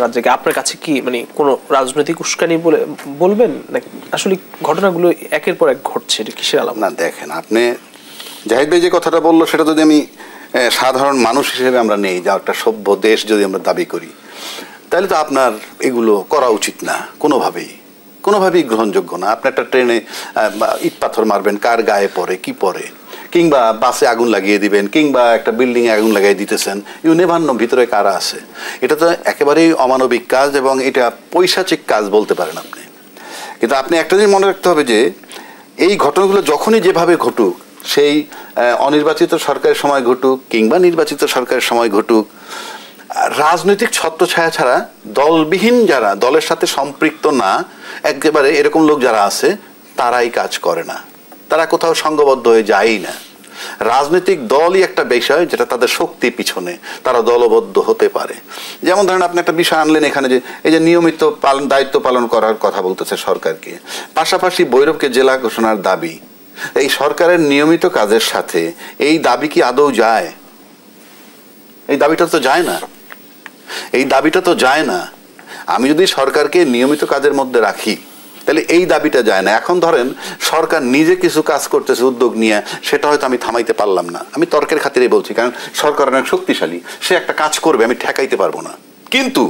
রাজ্যকে আপনার কাছে কি মানে কোনো রাজনৈতিক উস্কানি বলে বলবেন নাকি আসলে ঘটনাগুলো একের পর এক ঘটছে, এটা কিসের আলাপ? না দেখেন, আপনি জাহিদ ভাই যে কথাটা বললো সেটা যদি আমি সাধারণ মানুষ হিসেবে আমরা নেই, যা একটা সভ্য দেশ যদি আমরা দাবি করি, তাহলে তো আপনার এগুলো করা উচিত না, কোনোভাবেই গ্রহণযোগ্য না। আপনি একটা ট্রেনে ইট পাথর মারবেন, কার গায়ে পড়ে কি পড়ে, কিংবা বাসে আগুন লাগিয়ে দিবেন, কিংবা একটা বিল্ডিংয়ে আগুন লাগিয়ে দিতেছেন, ইউ নেভার নো ভিতরে কারা আছে। এটা তো একেবারেই অমানবিক কাজ এবং এটা পৈশাচিক কাজ বলতে পারেন আপনি। কিন্তু আপনি একটা জিনিস মনে রাখতে হবে যে এই ঘটনাগুলো যখনই যেভাবে ঘটুক, সেই অনির্বাচিত সরকারের সময় ঘটুক কিংবা নির্বাচিত সরকারের সময় ঘটুক, রাজনৈতিক ছত্রছায়া ছাড়া দলবিহীন যারা, দলের সাথে সম্পৃক্ত না একেবারে এরকম লোক যারা আছে, তারাই কাজ করে না, তারা কোথাও সংঘবদ্ধ হয়ে যায়ই না। রাজনৈতিক দলই একটা বিষয় যেটা তাদের শক্তি পিছনে, তারা দলবদ্ধ হতে পারে। যেমন ধরেন আপনি একটা বিষয় আনলেন এখানে, যে এই যে নিয়মিত দায়িত্ব পালন করার কথা বলতেছে সরকারকে, পাশাপাশি ভৈরবকে জেলা ঘোষণার দাবি, এই সরকারের নিয়মিত কাজের সাথে এই দাবি কি আদৌ যায়? এই দাবিটা তো যায় না, এই দাবিটা তো যায় না। আমি যদি সরকারকে নিয়মিত কাজের মধ্যে রাখি তাহলে এই দাবিটা যায় না। এখন ধরেন সরকার নিজে কিছু কাজ করতেছে উদ্যোগ নিয়ে, সেটা হয়তো আমি থামাইতে পারলাম না, আমি তর্কের খাতিরে বলছি, কারণ সরকার অনেক শক্তিশালী, সে একটা কাজ করবে, আমি ঠেকাইতে পারবো না। কিন্তু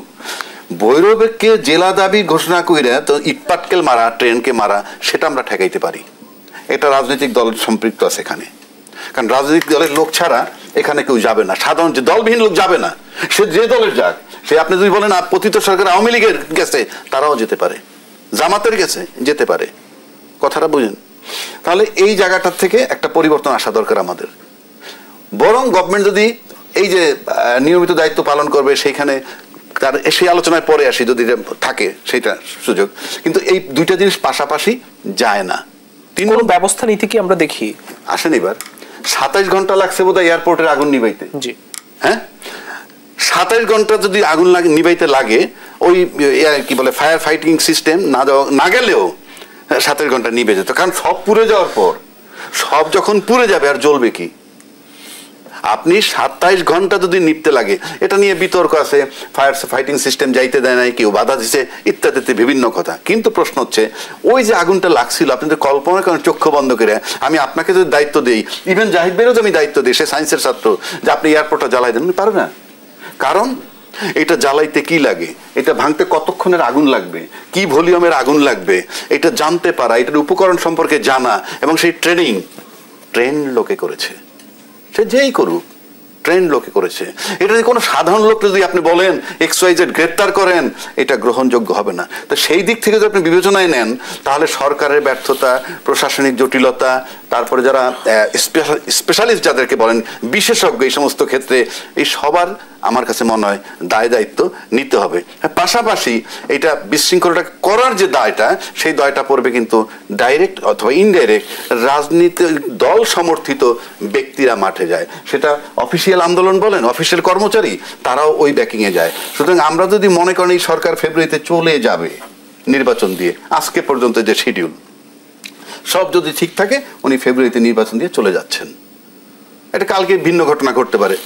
ভৈরবকে জেলা দাবি ঘোষণা করে তো ইটপাটকেল মারা, ট্রেনকে মারা, সেটা আমরা ঠেকাইতে পারি। এটা রাজনৈতিক দল সম্পৃক্ত আছে এখানে, কারণ রাজনৈতিক দলের লোক ছাড়া এখানে কেউ যাবে না, সাধারণ যে দলবিহীন লোক যাবে না, সে যে দলের যাক, সে আপনি যদি বলেন পতিত সরকার আওয়ামী লীগের গেছে, তারাও যেতে পারে, জামাতের গেছে যেতে পারে, কথাটা বুঝেন। তাহলে এই জায়গাটার থেকে একটা পরিবর্তন আসা দরকার আমাদের। বরং গভর্নমেন্ট যদি এই যে নিয়মিত দায়িত্ব পালন করবে, সেইখানে তার সেই আলোচনায় পরে আসি যদি থাকে সেটা সুযোগ, কিন্তু এই দুইটা জিনিস পাশাপাশি যায় না। কোনো ব্যবস্থা নিতে কি আমরা দেখি আসেন এবার 27 ঘন্টা লাগছে বোধহয় এয়ারপোর্টের আগুন নিবাইতে। জি হ্যাঁ, 27 ঘন্টা যদি আগুন নিবাইতে লাগে, ওই কি বলে ফায়ার ফাইটিং সিস্টেম না গেলেও 27 ঘন্টা নিবে যেত, কারণ সব পুড়ে যাওয়ার পর, সব যখন পুড়ে যাবে আর জ্বলবে কি? আপনি 27 ঘন্টা যদি নিপতে লাগে, এটা নিয়ে বিতর্ক আছে, ফায়ার ফাইটিং সিস্টেম যাইতে দেয় নাই, কেউ বাধা দিছে ইত্যাদিতে বিভিন্ন কথা। কিন্তু প্রশ্ন হচ্ছে ওই যে আগুনটা লাগছিল, আপনি যদি কল্পনা করেন চক্ষু বন্ধ করে, আমি আপনাকে যদি দায়িত্ব দিই, ইভেন জাহিদ বেরোজ আমি দায়িত্ব দিই, সে সায়েন্সের ছাত্র, যে আপনি এয়ারপোর্টটা জ্বালাই দেন, পারবে না। কারণ এটা জ্বালাইতে কি লাগে, এটা ভাঙতে কতক্ষণের আগুন লাগবে, কি ভলিউমের আগুন লাগবে, এটা জানতে পারা, এটার উপকরণ সম্পর্কে জানা, এবং সেই ট্রেন লোকে করেছে, সে যেই করুক, ট্রেন লোকে করেছে। এটা কোনো সাধারণ লোক যদি আপনি বলেন XYZ গ্রেপ্তার করেন, এটা গ্রহণযোগ্য হবে না। তো সেই দিক থেকে যদি আপনি বিবেচনায় নেন, তাহলে সরকারের ব্যর্থতা, প্রশাসনিক জটিলতা, তারপরে যারা স্পেশালিস্ট যাদেরকে বলেন বিশেষজ্ঞ এই সমস্ত ক্ষেত্রে, এই সবার আমার কাছে মনে হয় দায় দায়িত্ব নিতে হবে। পাশাপাশি এটা বিশৃঙ্খলতা করার যে দায়টা, সেই দায়টা পড়বে কিন্তু ডাইরেক্ট অথবা ইনডাইরেক্ট রাজনীতিক দল সমর্থিত ব্যক্তিরা মাঠে যায়, সেটা অফিসিয়াল আন্দোলন বলেন, অফিসিয়াল কর্মচারী, তারাও ওই ব্যাকিংয়ে যায়। সুতরাং আমরা যদি মনে করেন এই সরকার ফেব্রুয়ারিতে চলে যাবে নির্বাচন দিয়ে, আজকে পর্যন্ত যে শিডিউল সব যদি ঠিক থাকে, উনি ফেব্রুয়ারিতে নির্বাচন দিয়ে চলে যাচ্ছেন, এটা কালকে ভিন্ন ঘটনা ঘটতে পারে।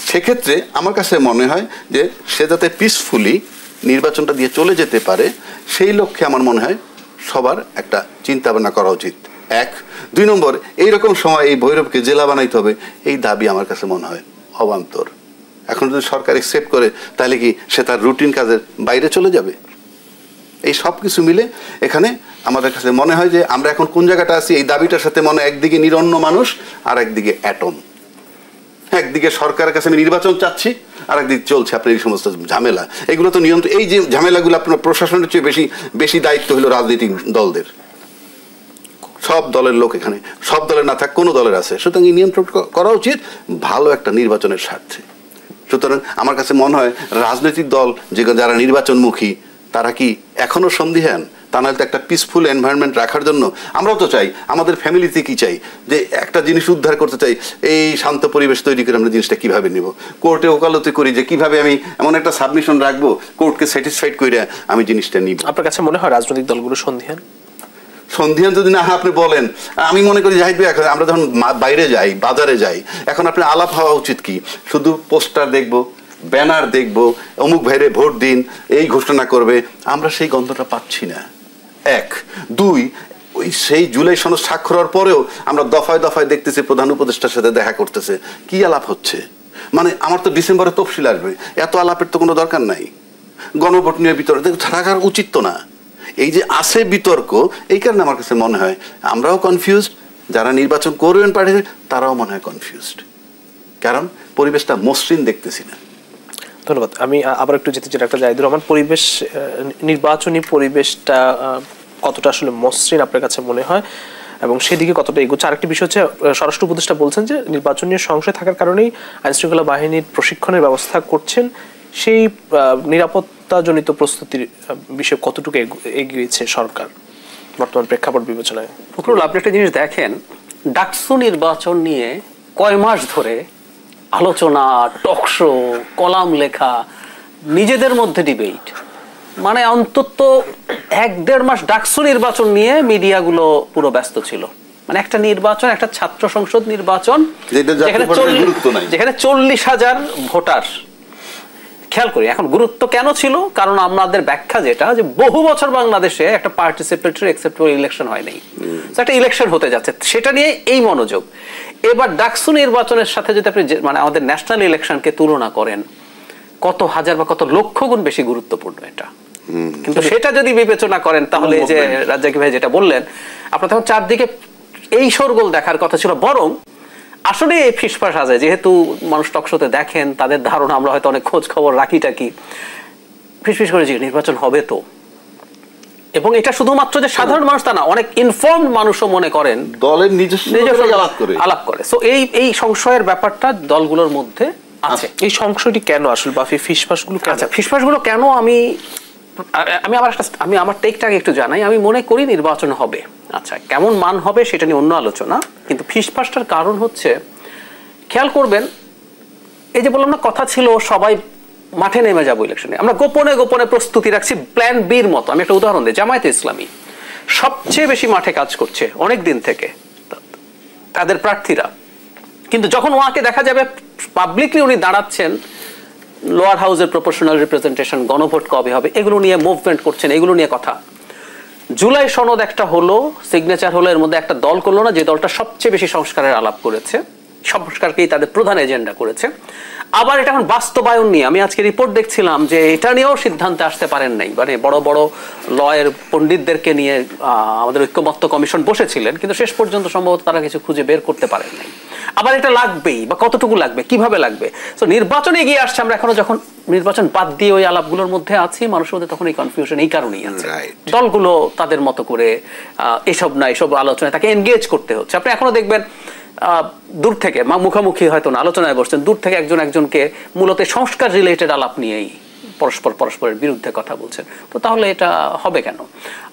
সেক্ষেত্রে আমার কাছে মনে হয় যে সে যাতে পিসফুলি নির্বাচনটা দিয়ে চলে যেতে পারে, সেই লক্ষ্যে আমার মনে হয় সবার একটা চিন্তা ভাবনা করা উচিত। 1, 2 নম্বর, এইরকম সময় এই ভৈরবকে জেলা বানাইতে হবে, এই দাবি আমার কাছে মনে হয় অবান্তর। এখন যদি সরকার একসেপ্ট করে, তাহলে কি সে তার রুটিন কাজের বাইরে চলে যাবে? এই সব কিছু মিলে এখানে আমাদের কাছে মনে হয় যে আমরা এখন কোন জায়গাটা আছি, এই দাবিটার সাথে মনে একদিকে নিরন্ন মানুষ, আর একদিকে অ্যাটম। একদিকে সরকারের কাছে আমি নির্বাচন চাচ্ছি, আর একদিকে চলছে আপনার এই সমস্ত ঝামেলা। এগুলো তো নিয়ন্ত্রণ, এই যে ঝামেলাগুলো আপনার প্রশাসনের চেয়ে বেশি দায়িত্ব হলো রাজনৈতিক দলদের। সব দলের লোক এখানে, সব দলের না থাক, কোনো দলের আছে, সুতরাং এই নিয়ন্ত্রণ করা উচিত ভালো একটা নির্বাচনের স্বার্থে। সুতরাং আমার কাছে মনে হয় রাজনৈতিক দল যারা নির্বাচনমুখী, তারা কি এখনো সন্দিহান? তা নাহলে তো একটা পিসফুল এনভায়রনমেন্ট রাখার জন্য আমরাও তো চাই, আমাদের ফ্যামিলিতে কি চাই, যে একটা জিনিস উদ্ধার করতে চাই, এই শান্ত পরিবেশ তৈরি করে আমরা জিনিসটা কিভাবে নিব। কোর্টে ওকালতি করি যে কিভাবে আমি এমন একটা সাবমিশন রাখবো, কোর্টকে স্যাটিসফাইড করে আমি জিনিসটা নিব। আপনার কাছে মনে হয় রাজনৈতিক দলগুলো সন্দিহান? সন্ধিহান যদি না আপনি বলেন, আমি মনে করি জাহিদ ভাই, আমরা যখন বাইরে যাই, বাজারে যাই, এখন আপনি আলাপ হওয়া উচিত কি, শুধু পোস্টার দেখবো, ব্যানার দেখব, অমুক ভাইরে ভোট দিন, এই ঘোষণা করবে, আমরা সেই গন্ধটা পাচ্ছি না। এক, দুই, ওই সেই জুলাই সনদ স্বাক্ষর হওয়ার পরেও আমরা দফায় দফায় দেখতেছি প্রধান উপদেষ্টার সাথে দেখা করতেছে, কি আলাপ হচ্ছে। মানে আমার তো ডিসেম্বরে তফসিল আসবে, এত আলাপের তো কোনো দরকার নাই। গণভোট নিয়ে বিতর্ক থাকার উচিত তো না। এই যে আছে বিতর্ক, এই কারণে আমার কাছে মনে হয় আমরাও কনফিউজড, যারা নির্বাচন করবেন পারে তারাও মনে হয় কনফিউজড, কারণ পরিবেশটা মসৃণ দেখতেছি না। ধন্যবাদ। আমি আবার একটু যেতে চাই ডাক্তার জাহিদুর রহমান, পরিবেশ, নির্বাচনী পরিবেশটা কতটা আসলে মসৃণ আপনার কাছে মনে হয় এবং সেদিকে কতটা এগোচ্ছে? আরেকটি বিষয় হচ্ছে, স্বরাষ্ট্র উপদেষ্টা বলছেন যে নির্বাচনী সংশয় থাকার কারণেই আইনশৃঙ্খলা বাহিনীর প্রশিক্ষণের ব্যবস্থা করছেন, সেই নিরাপত্তাজনিত প্রস্তুতির বিষয়ে কতটুকু এগিয়েছে সরকার বর্তমান প্রেক্ষাপট বিবেচনায়? ফখরুল, আপনি একটা জিনিস দেখেন, ডাকসু নির্বাচন নিয়ে কয় মাস ধরে আলোচনা, টকশো, কলাম লেখা, নিজেদের মধ্যে ডিবেট, মানে অন্তত 1-1.5 মাস ডাকসু নির্বাচন নিয়ে মিডিয়াগুলো পুরো ব্যস্ত ছিল। মানে একটা নির্বাচন, একটা ছাত্র সংসদ নির্বাচন যেখানে 40,000 ভোটার। খেয়াল করি এখন গুরুত্ব কেন ছিল, কারণ আমাদের ব্যাখ্যা যেটা, যে বহু বছর বাংলাদেশে একটা পার্টিসিপেটরি অ্যাকসেপ্টেবল ইলেকশন হয় নাই, একটা ইলেকশন হতে যাচ্ছে, সেটা নিয়ে এই মনোযোগ। এবার ডাকসু নির্বাচনের সাথে যদি আপনি মানে আমাদের ন্যাশনাল ইলেকশনকে তুলনা করেন, কত হাজার বা কত লক্ষ গুণ বেশি গুরুত্বপূর্ণ এটা। কিন্তু সেটা যদি বিবেচনা করেন তাহলে যে রাজ্জাকি ভাই যেটা বললেন, আপনার তখন চারদিকে এই শোরগোল দেখার কথা ছিল। বরং আসলে এই ফিসফাস আছে, যেহেতু মানুষ টকশোতে দেখেন, তাদের ধারণা আমরা হয়তো অনেক খোঁজ খবর রাখি টাকি, ফিসফিস করে যে নির্বাচন হবে তো। এবং এটা শুধুমাত্র যে সাধারণ মানুষ তা না, অনেক ইনফর্মড মানুষও মনে করেন, দলের নিজস্ব আলাপ করে। সো এই সংশয়ের ব্যাপারটা দলগুলোর মধ্যে আছে। এই সংশয়টি কেন আসলে, বা ফিসফাসগুলো কেন? আচ্ছা, ফিসফাসগুলো কেন, আমি আমার টেকটাকে একটু জানাই। আমি মনে করি নির্বাচন হবে, আচ্ছা কেমন মান হবে সেটা নিয়ে অন্য আলোচনা, কিন্তু ফিসফাসটার কারণ হচ্ছে, খেয়াল করবেন, এই যে বললাম না, কথা ছিল সবাই মাঠে নেমে যাবো ইলেকশনে, আমরা গোপনে গোপনে প্রস্তুতি রাখছি প্ল্যান বির মতো। আমি একটা উদাহরণ দিই, জামায়াতে ইসলামী সবচেয়ে বেশি মাঠে কাজ করছে অনেক দিন থেকে তাদের প্রার্থীরা, কিন্তু যখন ওনাকে দেখা যাবে পাবলিকলি উনি দাঁড়াচ্ছেন, লোয়ার হাউসের প্রপোর্শনাল রিপ্রেজেন্টেশন, গণভোট কবে হবে, এগুলো নিয়ে মুভমেন্ট করছেন, এগুলো নিয়ে কথা। জুলাই সনদ একটা হলো, সিগনেচার হলো, এর মধ্যে একটা দল করলো না যে দলটা সবচেয়ে বেশি সংস্কারের আলাপ করেছে, সংস্কারকেই তাদের প্রধান এজেন্ডা করেছে। আবার এটা এখন বাস্তবায়ন নিয়ে, আমি আজকে রিপোর্ট দেখছিলাম যে এটা নিয়েও সিদ্ধান্তে আসতে পারেন নাই, মানে বড় বড় লয়ের পণ্ডিতদেরকে নিয়ে আমাদের ঐক্যমত্য কমিশন বসেছিলেন, কিন্তু শেষ পর্যন্ত সম্ভবত তারা কিছু খুঁজে বের করতে পারেন নাই। আবার এটা লাগবেই, বা কতটুকু লাগবে, কিভাবে লাগবে। তো নির্বাচনে এগিয়ে আসছে, আমরা এখনো যখন নির্বাচন বাদ দিয়ে ওই আলাপগুলোর মধ্যে আছি, মানুষের মধ্যে তখন এই কনফিউশন এই কারণেই আছে। দলগুলো তাদের মতো করে এসব না, এসব আলোচনায় তাকে এনগেজ করতে হচ্ছে। আপনি এখনো দেখবেন দূর থেকে, মুখোমুখি হয়তো না, আলোচনায় বসছেন, দূর থেকে একজনকে মূলত সংস্কার রিলেটেড আলাপ নিয়েই পরস্পরের বিরুদ্ধে কথা বলছেন। তো তাহলে এটা হবে কেন?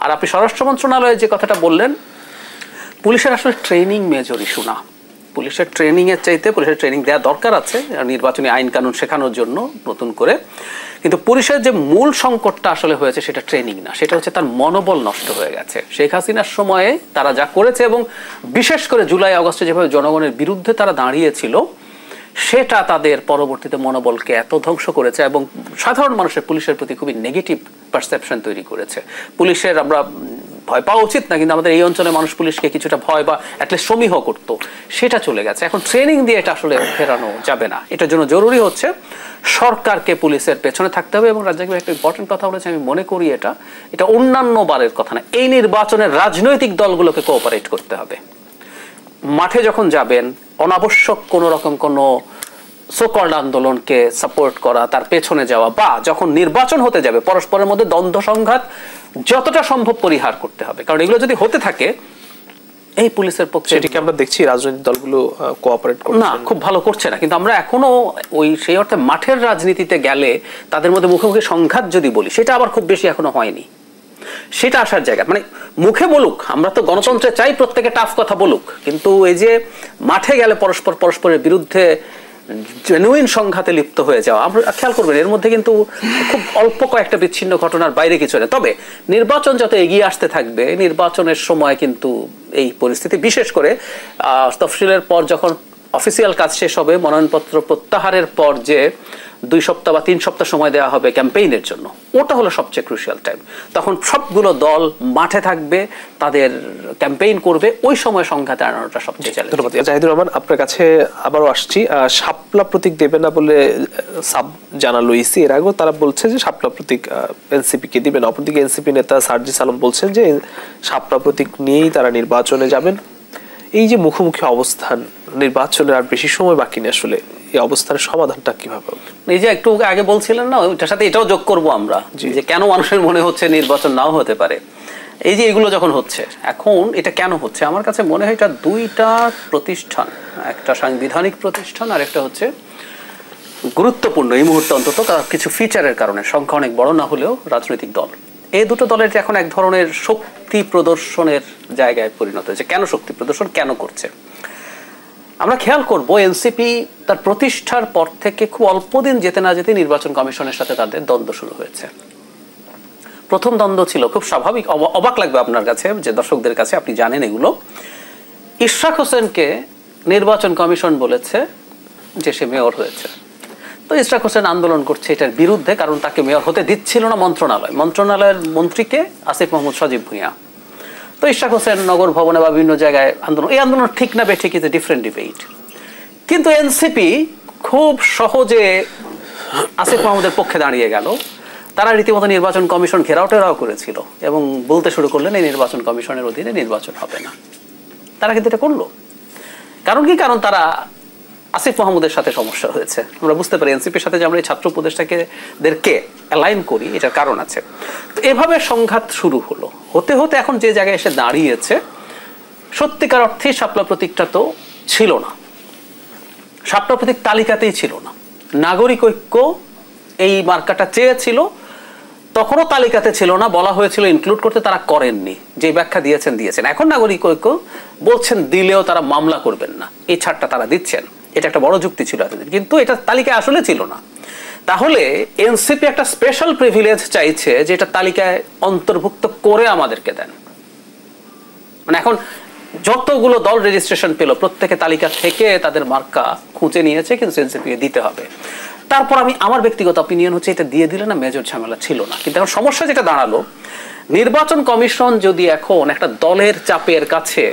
আর আপনি স্বরাষ্ট্র মন্ত্রণালয়ে যে কথাটা বললেন, পুলিশের আসলে ট্রেনিং মেজর ইস্যু না। পুলিশের ট্রেনিং এর চাইতে পুলিশের ট্রেনিং দেওয়া দরকার আছে নির্বাচনী আইন কানুন শেখানোর জন্য নতুন করে, কিন্তু পুলিশের যে মূল সংকটটা আসলে হয়েছে সেটা ট্রেনিং না, সেটা হচ্ছে তার মনোবল নষ্ট হয়ে গেছে। শেখ হাসিনার সময়ে তারা যা করেছে, এবং বিশেষ করে জুলাই আগস্টে যেভাবে জনগণের বিরুদ্ধে তারা দাঁড়িয়েছিল, সেটা তাদের পরবর্তীতে মনোবলকে এত ধ্বংস করেছে এবং সাধারণ মানুষের পুলিশের প্রতি খুবই নেগেটিভ পারসেপশন তৈরি করেছে। পুলিশের আমরা ভয় পাওয়া উচিত না, কিন্তু আমাদের এই অঞ্চলে মানুষ পুলিশকে কিছুটা ভয় বা অ্যাটলিস্ট সমীহ করতো, সেটা চলে গেছে। এখন ট্রেনিং দিয়ে এটা আসলে ফেরানো যাবে না। এটার জন্য জরুরি হচ্ছে সরকারকে পুলিশের পেছনে থাকতে হবে। এবং রাজ্জাক ভাই একটা ইম্পর্টেন্ট কথা বলেছে, আমি মনে করি এটা অন্যান্য বারের কথা না, এই নির্বাচনের রাজনৈতিক দলগুলোকে কোঅপারেট করতে হবে। মাঠে যখন যাবেন, অনাবশ্যক কোনো রকম কোনো সোকল্ড আন্দোলনকে সাপোর্ট করা, তার পেছনে যাওয়া, বা যখন নির্বাচন হতে যাবে পরস্পরের মধ্যে দ্বন্দ্ব সংঘাত যতটা সম্ভব পরিহার করতে হবে, কারণ এগুলো যদি হতে থাকে এই পুলিশের পক্ষে, সেটিকে আমরা দেখছি রাজনৈতিক দলগুলো কোঅপারেট করছে না, খুব ভালো করছে না। কিন্তু আমরা এখনো সেই অর্থে মাঠের রাজনীতিতে গেলে তাদের মধ্যে মুখোমুখি সংঘাত যদি বলি, সেটা আবার খুব বেশি এখনো হয়নি। সেটা আসার জায়গা, মানে মুখে বলুক, আমরা তো গণতন্ত্রে চাই প্রত্যেকে টাফ কথা বলুক, কিন্তু এই যে মাঠে গেলে পরস্পরের বিরুদ্ধে জেনুইন সংঘাতে লিপ্ত হয়ে যাওয়া, আমরা খেয়াল করবেন এর মধ্যে কিন্তু খুব অল্প কয়েকটা বিচ্ছিন্ন ঘটনার বাইরে কিছু নেই। তবে নির্বাচন যত এগিয়ে আসতে থাকবে, নির্বাচনের সময় কিন্তু এই পরিস্থিতি, বিশেষ করে তফসিলের পর যখন অফিসিয়াল কাজ শেষ হবে, মনোনয়নপত্র প্রত্যাহারের পর যে 2 সপ্তাহ বা 3 সপ্তাহ সময় দেওয়া হবে ক্যাম্পেইনের জন্য, ওটা হলো সবচেয়ে ক্রুশিয়াল টাইম। তখন সবগুলো দল মাঠে থাকবে, তাদের ক্যাম্পেইন করবে, ওই সময় সংঘাতে আনানোটা সবচেয়ে চ্যালেঞ্জ। ধন্যবাদ জাহিদুর রহমান, আপনার কাছে আবারও আসছি। শাপলা প্রতীক দেবে না বলে সাব জানালো ইসি, এর আগেও তারা বলছে যে শাপলা প্রতীক এনসিপি কে দিবেন। অপরদিকে এনসিপি নেতা সার্জিস আলম বলছেন যে শাপলা প্রতীক নিয়েই তারা নির্বাচনে যাবেন। এই যে মুখোমুখি অবস্থান, নির্বাচনের আর বেশি সময় বাকি নেই, আসলে এই অবস্থানের সমাধানটা কিভাবে হবে? এই যে একটু আগে বলছিলেন না, ওইটার সাথে এটাও যোগ করব আমরা, যে কেন মানুষের মনে হচ্ছে নির্বাচন নাও হতে পারে। এই যে এগুলো যখন হচ্ছে, এখন এটা কেন হচ্ছে, আমার কাছে মনে হয় এটা দুইটা প্রতিষ্ঠান, একটা সাংবিধানিক প্রতিষ্ঠান আর একটা হচ্ছে গুরুত্বপূর্ণ এই মুহূর্তে অন্তত কিছু ফিচারের কারণে, সংখ্যা অনেক বড় না হলেও রাজনৈতিক দল। এই দুটো দলের এখন এক ধরনের শক্তি প্রদর্শনের জায়গায় পরিণত হয়েছে। কেন শক্তি প্রদর্শন কেন করছে আমরা খেয়াল করব, এনসিপি তার প্রতিষ্ঠার পর থেকে খুব অল্প দিন যেতে না যেতে নির্বাচন কমিশনের সাথে তাদের দ্বন্দ্ব শুরু হয়েছে। প্রথম দ্বন্দ্ব ছিল খুব স্বাভাবিক, অবাক লাগবে আপনার কাছে, যে দর্শকদের কাছে, আপনি জানেন এগুলো। ইশরাক হোসেনকে নির্বাচন কমিশন বলেছে যে সে মেয়র হয়েছে, তো ইশরাক হোসেন আন্দোলন করছে এটার বিরুদ্ধে, কারণ তাকে মেয়র হতে দিচ্ছিল না মন্ত্রণালয়ের মন্ত্রীকে আসিফ মাহমুদ সজীব ভুঁইয়া। তো ইশরাক হোসেন নগর ভবনে বা বিভিন্ন জায়গায় আন্দোলন, এই আন্দোলন ঠিক না বেঠিক ইজ এ ডিফারেন্ট ডিবেট। কিন্তু এনসিপি খুব সহজে আসিফ মাহমুদের পক্ষে দাঁড়িয়ে গেল। তারা রীতিমতো নির্বাচন কমিশন ঘেরাও টেরাও করেছিল এবং বলতে শুরু করলেন এই নির্বাচন কমিশনের অধীনে নির্বাচন হবে না। তারা কিন্তু এটা করলো। কারণ কি? কারণ তারা আসিফ মাহমুদের সাথে সমস্যা হয়েছে। আমরা বুঝতে পারি এনসিপির সাথে যে আমরা এই ছাত্র উপদেষ্টাদেরকে অ্যালাইন করি, এটার কারণ আছে। তো এভাবে সংঘাত শুরু হলো, হতে হতে এখন যে জায়গায় এসে দাঁড়িয়েছে, সত্যিকার অর্থে শাপলা প্রতীকটা তো ছিল না, শাপলা প্রতীক তালিকাতেই ছিল না। নাগরিক ঐক্য এই মার্কাটা চেয়েছিল, তখনও তালিকাতে ছিল না, বলা হয়েছিল ইনক্লুড করতে, তারা করেননি। যে ব্যাখ্যা দিয়েছেন। এখন নাগরিক ঐক্য বলছেন দিলেও তারা মামলা করবেন না, এই ছাড়টা তারা দিচ্ছেন। এটা একটা বড় যুক্তি ছিল এতদিন, কিন্তু এটা তালিকায় আসলে ছিল না। তাহলে এনসিপি একটা স্পেশাল প্রিভিলেজ চাইছে যে এটা তালিকায় অন্তর্ভুক্ত করে আমাদেরকে দেন। মানে এখন যতগুলো দল রেজিস্ট্রেশন পেল, প্রত্যেকে তালিকা থেকে তাদের মার্কা খুঁজে নিয়েছে, কিন্তু এনসিপি দিতে হবে। তারপর আমার ব্যক্তিগত অপিনিয়ন হচ্ছে এটা দিয়ে দিলে না মেজর ঝামেলা ছিল না। কিন্তু এখন সমস্যা যেটা দাঁড়ালো, নির্বাচন কমিশন যদি এখন একটা দলের চাপের কাছে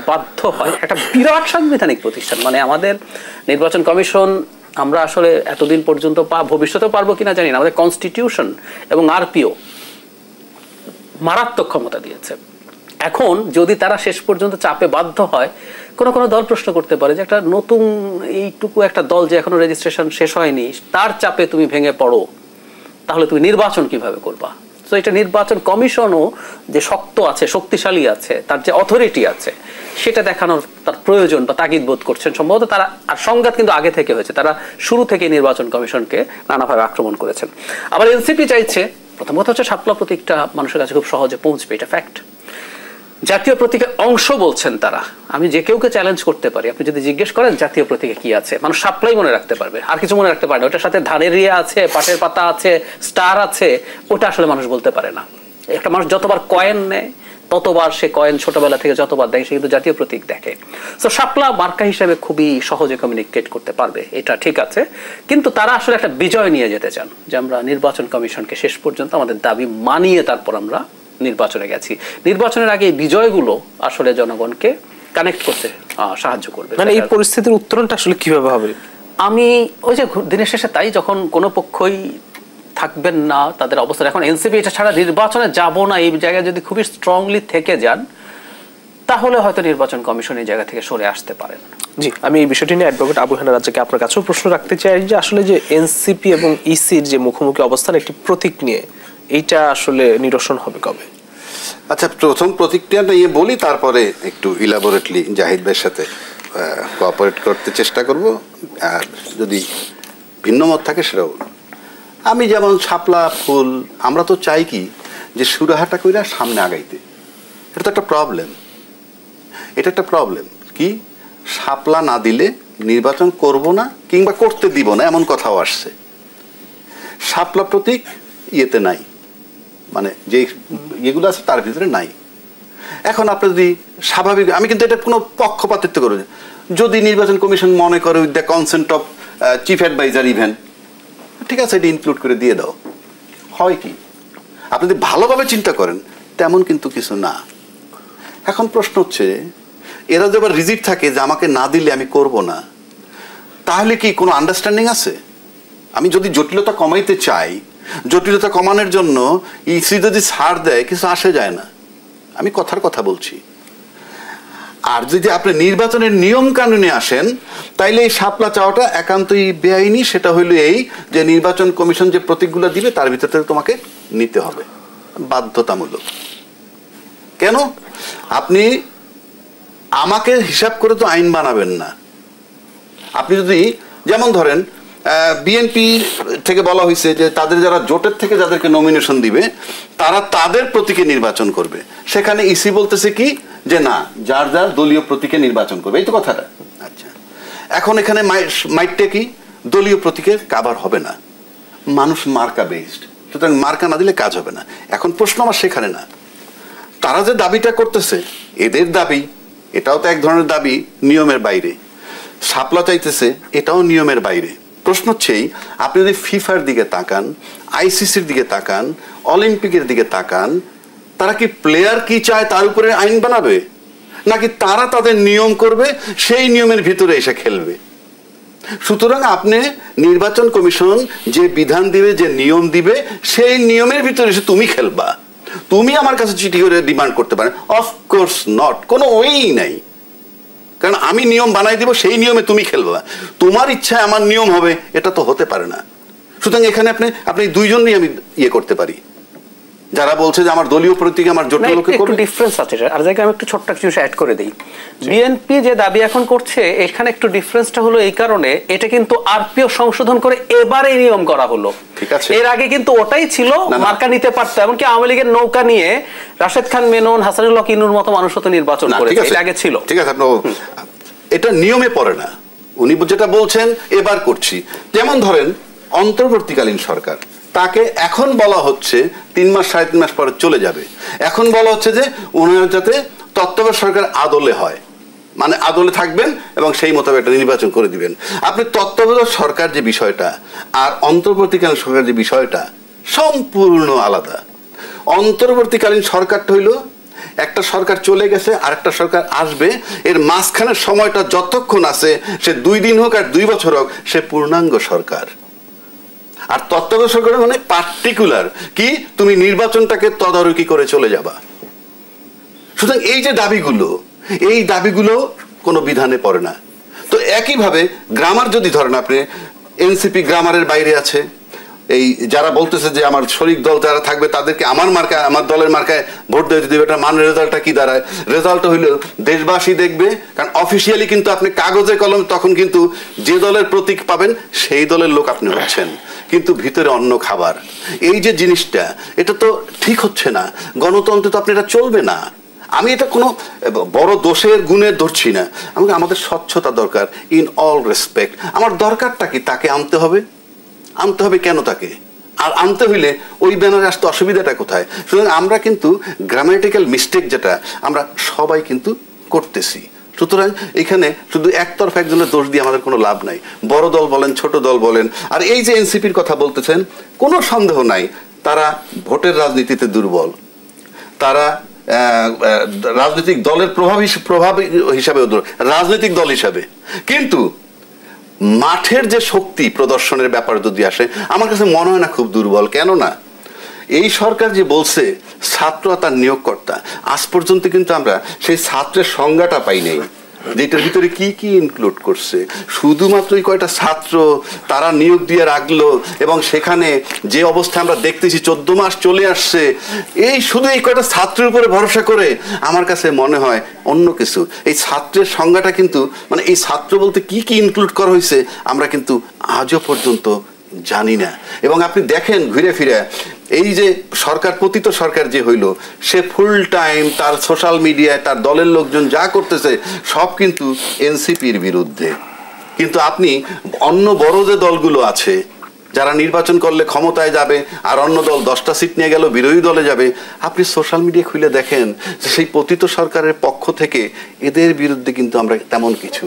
বাধ্য হয়, একটা বিরাট সাংবিধানিক প্রতিষ্ঠান, মানে আমাদের নির্বাচন কমিশন আমরা আসলে এতদিন পর্যন্ত ভবিষ্যতেও পারবো কিনা জানি না, আমাদের কনস্টিটিউশন এবং আরপিও মারাত্মক ক্ষমতা দিয়েছে। এখন যদি তারা শেষ পর্যন্ত চাপে বাধ্য হয়, কোনো দল প্রশ্ন করতে পারে যে একটা নতুন এইটুকু একটা দল যে এখনো রেজিস্ট্রেশন শেষ হয়নি, তার চাপে তুমি ভেঙে পড়ো, তাহলে তুমি নির্বাচন কিভাবে করবা? তো এটা নির্বাচন কমিশনও যে শক্ত আছে, শক্তিশালী আছে, তার যে অথরিটি আছে, সেটা দেখানোর তার প্রয়োজন বা তাগিদ বোধ করছেন সম্ভবত তারা। আর সংঘাত কিন্তু আগে থেকে হয়েছে, তারা শুরু থেকে নির্বাচন কমিশনকে নানাভাবে আক্রমণ করেছেন। আবার এনসিপি চাইছে, প্রথম কথা হচ্ছে শাপলা প্রতীকটা মানুষের কাছে খুব সহজে পৌঁছবে, এটা ফ্যাক্ট। জাতীয় প্রতীকের অংশ বলছেন তারা। আমি যে কেউকে চ্যালেঞ্জ করতে পারি, আপনি যদি জিজ্ঞেস করেন জাতীয় প্রতীকে কি আছে, মানুষ শাপলাই মনে রাখতে পারবে, আর কিছু মনে রাখতে পারে না। ওটার সাথে ধানের রিয়া আছে, পাটের পাতা আছে, স্টার আছে, ওটা আসলে মানুষ বলতে পারে না। একটা মানুষ যতবার কয়েন নেয়, ততবার সে কয়েন ছোটবেলা থেকে যতবার দেখে, সে কিন্তু জাতীয় প্রতীক দেখে। তো শাপলা মার্কা হিসেবে খুবই সহজে কমিউনিকেট করতে পারবে, এটা ঠিক আছে। কিন্তু তারা আসলে একটা বিজয় নিয়ে যেতে চান, যে আমরা নির্বাচন কমিশনকে শেষ পর্যন্ত আমাদের দাবি মানিয়ে তারপর আমরা নির্বাচনে গেছি। নির্বাচনের আগে এই বিজয়গুলো আসলে জনগণকে কানেক্ট করতে সাহায্য করবে। মানে এই পরিস্থিতির উত্তরণটা আসলে কিভাবে হবে? আমি ওই যে দিনের শেষে তাই, যখন কোনো পক্ষই থাকবেন না তাদের অবস্থা, এখন এনসিপি এটা ছাড়া নির্বাচনে যাব না, এই জায়গায় যদি খুবই স্ট্রংলি থেকে যান, তাহলে হয়তো নির্বাচন কমিশন এই জায়গা থেকে সরে আসতে পারেন। জি, আমি এই বিষয়টি নিয়ে অ্যাডভোকেট আবু হেনা রাজ্জাককে আপনার কাছেও প্রশ্ন রাখতে চাই, যে আসলে যে এনসিপি এবং ইসির যে মুখোমুখি অবস্থান একটি প্রতীক নিয়ে, এইটা আসলে নিরসন হবে কবে? আচ্ছা, প্রথম প্রতিক্রিয়াটা বলি, তারপরে একটু ইলাবোরেটলি জাহিদ ভাইয়ের সাথে কোঅপারেট করতে চেষ্টা করব, আর যদি ভিন্ন মত থাকে সেটাও। আমি যেমন শাপলা ফুল, আমরা তো চাই কি যে সুরাহাটা কইরা সামনে আগাইতে, এটা তো একটা প্রবলেম। এটা একটা প্রবলেম কি, শাপলা না দিলে নির্বাচন করব না কিংবা করতে দিব না, এমন কথাও আসছে। শাপলা প্রতীক ইয়েতে নাই, মানে যে এগুলো আছে তার ভিতরে নাই। এখন আপনি যদি স্বাভাবিক, আমি কিন্তু এটা কোনো পক্ষপাতিত্ব করে, যদি নির্বাচন কমিশন মনে করে with the consent of chief advisor even, ঠিক আছে, এটা ইনক্লুড করে দিয়ে দাও। হয় কি, আপনি যদি ভালোভাবে চিন্তা করেন তেমন কিন্তু কিছু না। এখন প্রশ্ন হচ্ছে, এরা যে আবার রিজিড থাকে যে আমাকে না দিলে আমি করব না, তাহলে কি কোনো আন্ডারস্ট্যান্ডিং আছে? আমি যদি জটিলতা কমাইতে চাই, জটিলতা কমানোর জন্য ইসি যদি ছাড় দেয় কিছু আসে যায় না, আমি কথার কথা বলছি। আর যদি আপনি নির্বাচনের নিয়ম কানুনে আসেন, তাইলে এই শাপলা চাওয়াটা একান্তই বেআইনি। সেটা হইল এই যে নির্বাচন কমিশন যে প্রতীকগুলো দিবে তার ভিতর থেকে তোমাকে নিতে হবে, বাধ্যতামূলক। কেন? আপনি আমাকে হিসাব করে তো আইন বানাবেন না। আপনি যদি, যেমন ধরেন বিএনপি থেকে বলা হয়েছে যে তাদের যারা জোটের থেকে যাদেরকে নমিনেশন দিবে তারা তাদের প্রতীকে নির্বাচন করবে, সেখানে ইসি বলতেছে কি যে না, যার যার দলীয় প্রতীকে নির্বাচন করবে, এই তো কথাটা। আচ্ছা, এখন এখানে মাইটটা কি, দলীয় প্রতীকে কাভার হবে না, মানুষ মার্কা বেসড, সুতরাং মার্কা না দিলে কাজ হবে না। এখন প্রশ্ন আমার সেখানে না, তারা যে দাবিটা করতেছে এদের দাবি, এটাও তো এক ধরনের দাবি নিয়মের বাইরে। শাপলা চাইতেছে, এটাও নিয়মের বাইরে। প্রশ্ন হচ্ছেই, আপনি যদি ফিফার দিকে তাকান, আইসিসির দিকে তাকান, অলিম্পিকের দিকে তাকান, তারা কি প্লেয়ার কি চায় তার উপরে আইন বানাবে, নাকি তারা তাদের নিয়ম করবে, সেই নিয়মের ভিতরে এসে খেলবে? সুতরাং আপনি নির্বাচন কমিশন যে বিধান দিবে, যে নিয়ম দিবে, সেই নিয়মের ভিতরে এসে তুমি খেলবা। তুমি আমার কাছে চিঠি করে ডিমান্ড করতে পারেন? অফকোর্স নট, কোনো ওয়েই নাই। কারণ আমি নিয়ম বানাই দিব, সেই নিয়মে তুমি খেলবা, তোমার ইচ্ছায় আমার নিয়ম হবে, এটা তো হতে পারে না। সুতরাং এখানে আপনি দুইজনই আমি ইয়ে করতে পারি, যারা বলছে যে আমার দলীয় প্রতীকে আমার জোট লোকে করবে। একটু ডিফারেন্স আছে, আর জায়গায় আমি একটু ছোট্ট কিছু অ্যাড করে দেই। বিএনপি যে দাবি এখন করছে, এখানে একটু ডিফারেন্সটা হলো এই কারণে, এটা কিন্তু আরপিও সংশোধন করে এবারে নিয়ম করা হলো। ঠিক আছে, এর আগে কিন্তু ওটাই ছিল, মার্কা নিতে পারতো। এমনকি আওয়ামী লীগের নৌকা নিয়ে রাশেদ খান মেনন, হাসানুল হক ইনুর মতো মানুষ তো নির্বাচন করেছে, এটা আগে ছিল। ঠিক আছে, এটা নিয়মে পড়ে না। উনি যেটা বলছেন এবার করছি, যেমন ধরেন অন্তর্বর্তীকালীন সরকার, তাকে এখন বলা হচ্ছে 3 মাস 3.5 মাস পরে চলে যাবে। এখন বলা হচ্ছে যে ওনার যাতে তত্ত্বাবধায়ক সরকার আদলে হয়, মানে আদলে থাকবেন এবং সেই মোতাবেক একটা নির্বাচন করে দিবেন। আপনি তত্ত্বাবধায়ক সরকার যে বিষয়টা আর অন্তর্বর্তীকালীন সরকার যে বিষয়টা সম্পূর্ণ আলাদা। অন্তর্বর্তীকালীন সরকারটা হইল একটা সরকার চলে গেছে, আরেকটা সরকার আসবে, এর মাঝখানের সময়টা যতক্ষণ আছে, সে 2 দিন হোক আর 2 বছর হোক, সে পূর্ণাঙ্গ সরকার। আর তত্ত্বাবধায়ক সরকার মানে পার্টিকুলার কি, তুমি নির্বাচনটাকে তদারকি করে চলে যাবা। সুতরাং এই যে দাবিগুলো, এই দাবিগুলো কোনো বিধানে পড়ে না। তো একইভাবে গ্রামার যদি ধরেন, আপনি এনসিপি গ্রামারের বাইরে আছে, এই যারা বলতেছে যে আমার শরিক দল যারা থাকবে তাদেরকে আমার মার্কা, আমার দলের মার্কায় ভোট দিয়ে দিবে, এটা মানে রেজাল্টটা কি দাঁড়ায়? রেজাল্টটা হইল দেশবাসী দেখবে, কারণ অফিসিয়ালি কিন্তু আপনি কাগজে কলম তখন কিন্তু যে দলের প্রতীক পাবেন সেই দলের লোক আপনি হচ্ছেন, কিন্তু ভিতরে অন্য খাবার। এই যে জিনিসটা, এটা তো ঠিক হচ্ছে না। গণতন্ত্রে তো আপনি এটা চলবে না। আমি এটা কোনো বড় দোষের গুণের ধরছি না, আমাদের স্বচ্ছতা দরকার ইন অল রেসপেক্ট। আমার দরকারটা কি, তাকে আনতে হবে। আনতে হবে কেন তাকে? আর আনতে হইলে ওই ব্যানারে আসতে অসুবিধাটা কোথায়? সুতরাং আমরা কিন্তু গ্রামাটিক্যাল মিস্টেক যেটা আমরা সবাই কিন্তু করতেছি। সুতরাং এখানে শুধু একতরফা একজনের দোষ দিয়ে আমাদের কোনো লাভ নাই। বড় দল বলেন, ছোট দল বলেন। আর এই যে এনসিপির কথা বলতেছেন, কোনো সন্দেহ নাই তারা ভোটের রাজনীতিতে দুর্বল, তারা রাজনৈতিক দলের প্রভাব হিসাবে রাজনৈতিক দল হিসাবে, কিন্তু মাঠের যে শক্তি প্রদর্শনের ব্যাপারে যদি আসে, আমার কাছে মনে হয় না খুব দুর্বল। কেন না, এই সরকার যে বলছে ছাত্র তার নিয়োগকর্তা, আজ পর্যন্ত কিন্তু আমরা সেই ছাত্রের সংজ্ঞাটা পাই নাই, যেটার ভিতরে কি কি ইনক্লুড করছে। শুধুমাত্র এই কয়টা ছাত্র তারা নিয়োগ দিয়ে রাখলো, এবং সেখানে যে অবস্থা আমরা দেখতেছি 14 মাস চলে আসছে, এই শুধু এই কয়টা ছাত্রের উপরে ভরসা করে আমার কাছে মনে হয় অন্য কিছু। এই ছাত্রের সংজ্ঞাটা কিন্তু, মানে এই ছাত্র বলতে কি কি ইনক্লুড করা হয়েছে আমরা কিন্তু আজও পর্যন্ত জানি না। এবং আপনি দেখেন ঘুরে ফিরে, এই যে সরকার পতিত সরকার যে হইল, সে ফুল টাইম তার সোশ্যাল মিডিয়ায় তার দলের লোকজন যা করতেছে সব কিন্তু এনসিপির বিরুদ্ধে। কিন্তু আপনি অন্য বড় যে দলগুলো আছে, যারা নির্বাচন করলে ক্ষমতায় যাবে আর অন্য দল 10টা সিট নিয়ে গেল বিরোধী দলে যাবে, আপনি সোশ্যাল মিডিয়া খুলে দেখেন যে সেই পতিত সরকারের পক্ষ থেকে এদের বিরুদ্ধে কিন্তু আমরা তেমন কিছু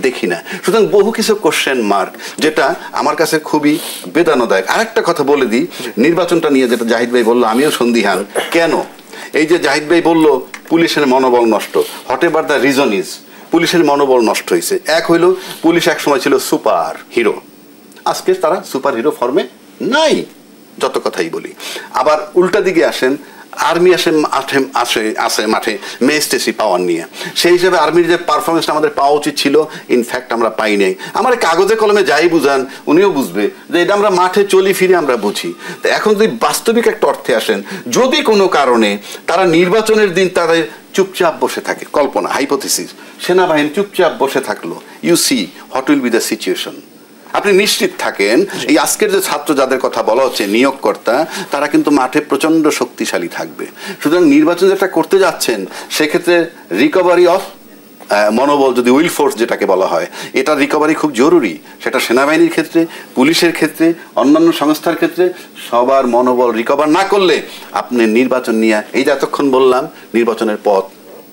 দেখি না। সুতরাং বহু কিছু কোশ্চেন মার্ক, যেটা আমার কাছে খুবই বেদনাদায়ক। আরেকটা কথা বলে দিই, নির্বাচনটা নিয়ে যেটা জাহিদ ভাই বললো, আমিও সন্দিহান। কেন? এই যে জাহিদ ভাই বলল পুলিশের মনোবল নষ্ট, হোয়াটএভার দ্য রিজন ইজ, পুলিশের মনোবল নষ্ট হয়েছে। এক হইল পুলিশ এক সময় ছিল সুপার হিরো, আজকে তারা সুপার হিরো ফর্মে নাই, যত কথাই বলি। আবার উল্টা দিকে আসেন, আর্মি আসে মাঠে ম্যাজিস্ট্রেসি পাওয়ার নিয়ে। সেই হিসেবে আর্মির যে পারফরমেন্সটা আমাদের পাওয়া উচিত ছিল, ইনফ্যাক্ট আমরা পাই নাই। আমার কাগজে কলমে যাই বুঝান, উনিও বুঝবে যে এটা আমরা মাঠে চলি ফিরে আমরা বুঝি। তো এখন যদি বাস্তবিক একটা অর্থে আসেন, যদি কোনো কারণে তারা নির্বাচনের দিন তাদের চুপচাপ বসে থাকে, কল্পনা, হাইপোথিসিস, সেনাবাহিনী চুপচাপ বসে থাকলো, you see what will be the situation. আপনি নিশ্চিত থাকেন এই আজকের যে ছাত্র যাদের কথা বলা হচ্ছে নিয়োগকর্তা, তারা কিন্তু মাঠে প্রচন্ড শক্তিশালী থাকবে। সুতরাং নির্বাচন যেটা করতে যাচ্ছেন, সেক্ষেত্রে রিকভারি অফ মনোবল, যদি উইল ফোর্স যেটাকে বলা হয়, এটা রিকভারি খুব জরুরি। সেটা সেনাবাহিনীর ক্ষেত্রে, পুলিশের ক্ষেত্রে, অন্যান্য সংস্থার ক্ষেত্রে সবার মনোবল রিকভার না করলে আপনি নির্বাচন নিয়ে এই যে এতক্ষণ বললাম, নির্বাচনের পথ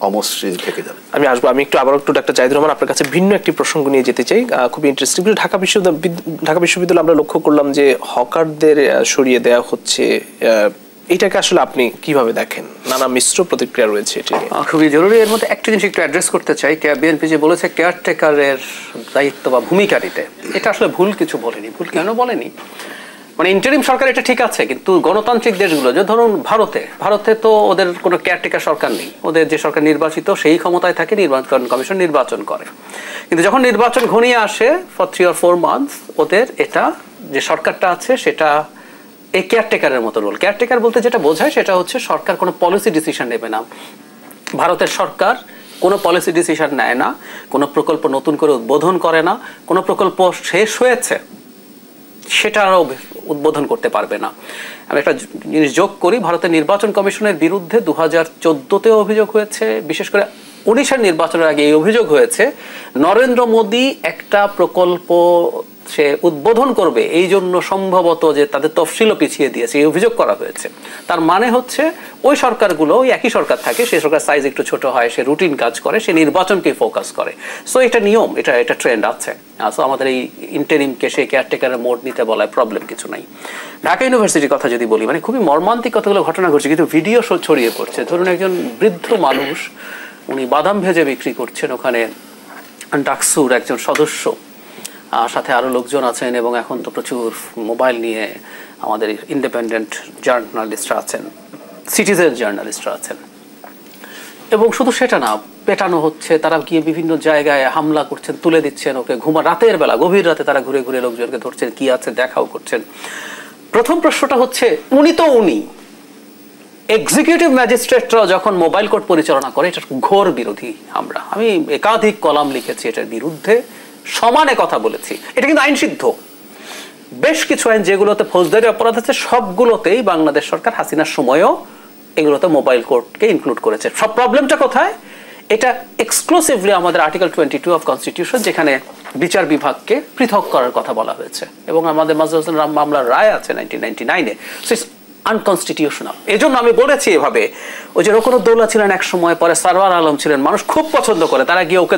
অমসৃণ থেকে যাবে। আমি আসবো, আমি আবার একটু ডাক্তার জাহিদুর রহমান আপনার কাছে ভিন্ন একটি প্রসঙ্গ নিয়ে যেতে চাই, খুবই ইন্টারেস্টিং। ঢাকা বিশ্ববিদ্যালয়ে আমরা লক্ষ্য করলাম যে হকারদের সরিয়ে দেওয়া হচ্ছে, এটাকে আসলে আপনি কিভাবে দেখেন? নানা মিশ্র প্রতিক্রিয়া রয়েছে এটি নিয়ে। খুবই জরুরি। এর মধ্যে একটা জিনিস একটু অ্যাড্রেস করতে চাই। বিএনপি যে বলেছে কেয়ারটেকারের দায়িত্ব বা ভূমিকা নিতে, এটা আসলে ভুল কিছু বলেনি। ভুল কেন বলেনি? মানে ইন্টারিম সরকার এটা ঠিক আছে, কিন্তু গণতান্ত্রিক দেশগুলো, যে ধরুন ভারতে তো ওদের কোনো কেয়ারটেকার সরকার নেই। ওদের যে সরকার নির্বাচিত সেই ক্ষমতায় থাকে, নির্বাচন কমিশন নির্বাচন করে। কিন্তু যখন নির্বাচন ঘনিয়ে আসে ফর 3 or 4 months, ওদের এটা যে সরকারটা আছে সেটা এই কেয়ারটেকারের মতো রোল। কেয়ারটেকার বলতে যেটা বোঝায় সেটা হচ্ছে সরকার কোনো পলিসি ডিসিশন নেবে না। ভারতের সরকার কোনো পলিসি ডিসিশন নেয় না, কোনো প্রকল্প নতুন করে উদ্বোধন করে না, কোনো প্রকল্প শেষ হয়েছে সেটা আরও উদ্বোধন করতে পারবে না। আমি একটা জিনিস যোগ করি, ভারতের নির্বাচন কমিশনের বিরুদ্ধে 2014-তেও অভিযোগ হয়েছে, বিশেষ করে 19-এর নির্বাচনের আগে এই অভিযোগ হয়েছে নরেন্দ্র মোদী একটা প্রকল্প সে উদ্বোধন করবে, এই জন্য সম্ভবত যে তাদের তফসিলও পিছিয়ে দিয়েছে, এই অভিযোগ করা হয়েছে। তার মানে হচ্ছে ওই সরকারগুলো, ওই একই সরকার থাকে, সেই সরকার সাইজ একটু ছোট হয়, সে রুটিন কাজ করে, সে নির্বাচনকে ফোকাস করে। সো এটা নিয়ম, এটা ট্রেন্ড আছে। সো আমাদের এই ইন্টারিমকে সে কেয়ারটেকারের মোড নিতে বলায় প্রবলেম কিছু নাই। ঢাকা ইউনিভার্সিটির কথা যদি বলি, মানে খুবই মর্মান্তিক কতগুলো ঘটনা ঘটছে, কিন্তু ভিডিও ছড়িয়ে পড়ছে। ধরুন একজন বৃদ্ধ মানুষ, উনি বাদাম ভেজে বিক্রি করছেন ওখানে, ডাকসুর একজন সদস্য, সাথে আরও লোকজন আছেন, এবং এখন তো প্রচুর মোবাইল নিয়ে আমাদের ইন্ডিপেন্ডেন্ট জার্নালিস্টরা আছেন, সিটিজেন জার্নালিস্টরা আছেন। এবং শুধু সেটা না, পেটানো হচ্ছে, তারা গিয়ে বিভিন্ন জায়গায় হামলা করছেন, তুলে দিচ্ছেন ওকে, রাতের বেলা গভীর রাতে তারা ঘুরে ঘুরে লোকজনকে ধরছেন, কি আছে দেখাও করছেন। প্রথম প্রশ্নটা হচ্ছে, উনি এক্সিকিউটিভ ম্যাজিস্ট্রেটরা যখন মোবাইল কোর্ট পরিচালনা করে, এটার ঘোর বিরোধী। আমি একাধিক কলাম লিখেছি এটার বিরুদ্ধে, সমানে কথা বলেছি। এটা কিন্তু আইন সিদ্ধ। বেশ কিছু আইন যেগুলোতে ফৌজদারি অপরাধ আছে, সবগুলোতেই বাংলাদেশ সরকার হাসিনার সময়ও এগুলোতে মোবাইল কোর্টকে ইনক্লুড করেছে। সব প্রবলেমটা কোথায়? এটা এক্সক্লুসিভলি আমাদের আর্টিকেল 22 অফ কনস্টিটিউশন, যেখানে বিচার বিভাগকে পৃথক করার কথা বলা হয়েছে, এবং আমাদের মাজহারুল হাসান মামলার রায় আছে 1999-এ। So it's unconstitutional. এই জন্য আমি বলেছি এভাবে, ওই যে রোকনুদ্দৌলা ছিলেন এক সময়, পরে সারওয়ার আলম ছিলেন, মানুষ খুব পছন্দ করে, তারা গিয়ে ওকে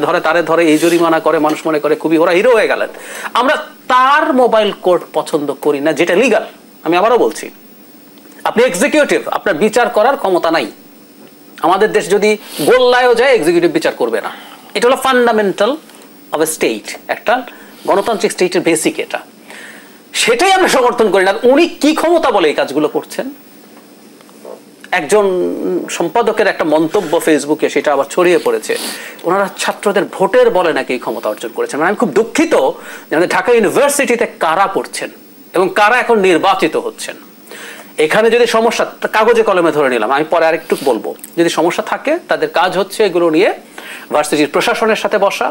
ধরে এই জরিমানা করে, মানুষ মনে করে খুবই ওরা হিরো হয়ে গেলেন। আমরা তার মোবাইল কোর্ট পছন্দ করি না, যেটা লিগাল। আমি আবারও বলছি, আপনি এক্সিকিউটিভ, আপনার বিচার করার ক্ষমতা নাই। আমাদের দেশ যদি গোল্লায়ও যায়, এক্সিকিউটিভ বিচার করবে না। এটা হলো ফান্ডামেন্টাল অফ এ স্টেট, একটা গণতান্ত্রিক স্টেটের বেসিক এটা। সেটাই আমরা সমর্থন করি না। উনি কি ক্ষমতা বলে এই কাজগুলো করছেন? একজন সম্পাদকের একটা মন্তব্য ফেসবুকে, সেটা আবার ছড়িয়ে পড়েছে, ওনারা ছাত্রদের ভোটের বলে নাকি এই ক্ষমতা অর্জন করেছেন। মানে আমি খুব দুঃখিত যে ঢাকা ইউনিভার্সিটিতে কারা পড়ছেন এবং কারা এখন নির্বাচিত হচ্ছেন। এখানে যদি সমস্যা, কাগজে কলমে ধরে নিলাম, আমি পরে আরেকটু বলবো, যদি সমস্যা থাকে তাদের কাজ হচ্ছে এগুলো নিয়ে ভার্সিটির প্রশাসনের সাথে বসা,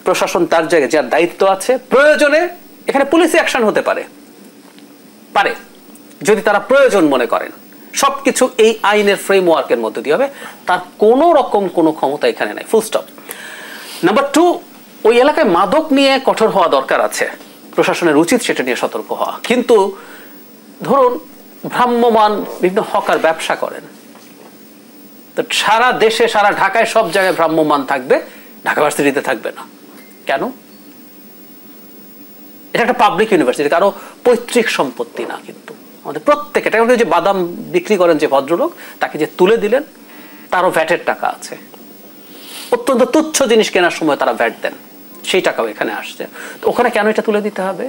প্রশাসন তার জায়গায় যার দায়িত্ব আছে, প্রয়োজনে এখানে পুলিশি অ্যাকশন হতে পারে যদি তারা প্রয়োজন মনে করেন। সবকিছু এই আইনের ফ্রেমওয়ার্কের মধ্যে দিয়ে হবে, তার কোনো রকম কোনো ক্ষমতা এখানে নাই, ফুল স্টপ। নাম্বার 2, ওই এলাকায় মাদক নিয়ে কঠোর হওয়া দরকার আছে। প্রশাসনের উচিত সেটা নিয়ে সতর্ক হওয়া। কিন্তু ধরুন ভ্রাম্যমান বিভিন্ন হকার ব্যবসা করেন, তো সারা দেশে সারা ঢাকায় সব জায়গায় ভ্রাম্যমান থাকবে, ঢাকা ভার্সিটিতে থাকবে না কেন? এটা একটা পাবলিক ইউনিভার্সিটি, কারো পৈতৃক সম্পত্তি না। কিন্তু আমাদের প্রত্যেকে, এটা যে বাদাম বিক্রি করেন যে ভদ্রলোক, তাকে যে তুলে দিলেন, তারও ভ্যাটের টাকা আছে। অত্যন্ত তুচ্ছ জিনিস কেনার সময় তারা ভ্যাট দেন, সেই টাকাও এখানে আসছে। তো ওখানে কেন এটা তুলে দিতে হবে?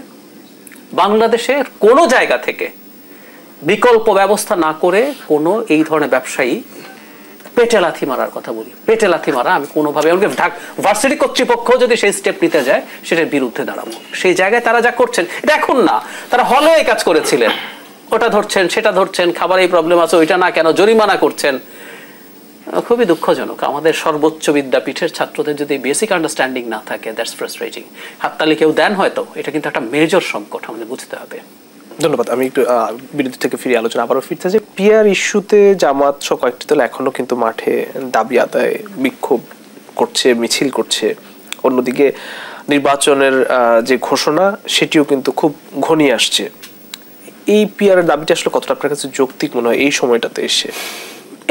বাংলাদেশের কোনো জায়গা থেকে বিকল্প ব্যবস্থা না করে কোনো এই ধরনের ব্যবসায়ী পেটে লাথি মারার কথা বলি, পেটে লাথি মারা আমি কোনোভাবে, এমনকি ভার্সিটি কর্তৃপক্ষ যদি সেই স্টেপ নিতে যায় সেটার বিরুদ্ধে দাঁড়াবো। সেই জায়গায় তারা যা করছেন এটা এখন না, তারা হলেও এই কাজ করেছিলেন, ওটা ধরছেন সেটা ধরছেন, খাবার এই প্রবলেম আছে ওইটা না কেন জরিমানা করছেন। খুবই দুঃখজনক। আমাদের সর্বোচ্চ বিদ্যাপীঠের ছাত্রদের যদি বেসিক আন্ডারস্ট্যান্ডিং না থাকে, দ্যাটস ফ্রাস্ট্রেটিং। হাততালি কেউ দেন হয়তো, এটা কিন্তু একটা মেজর সংকট, আমাদের বুঝতে হবে। ধন্যবাদ। আমি একটু বিরতি থেকে ফিরে আলোচনা আবারও ফিরতে যে পিআর ইস্যুতে জামাত সহ কয়েকটি দল এখনো কিন্তু মাঠে দাবি আদায় বিক্ষোভ করছে, মিছিল করছে। অন্যদিকে নির্বাচনের যে ঘোষণা সেটিও কিন্তু খুব ঘনিয়ে আসছে। এই পিআর এর দাবিটা আসলে কতটা আপনার কাছে যৌক্তিক মনে হয় এই সময়টাতে এসে?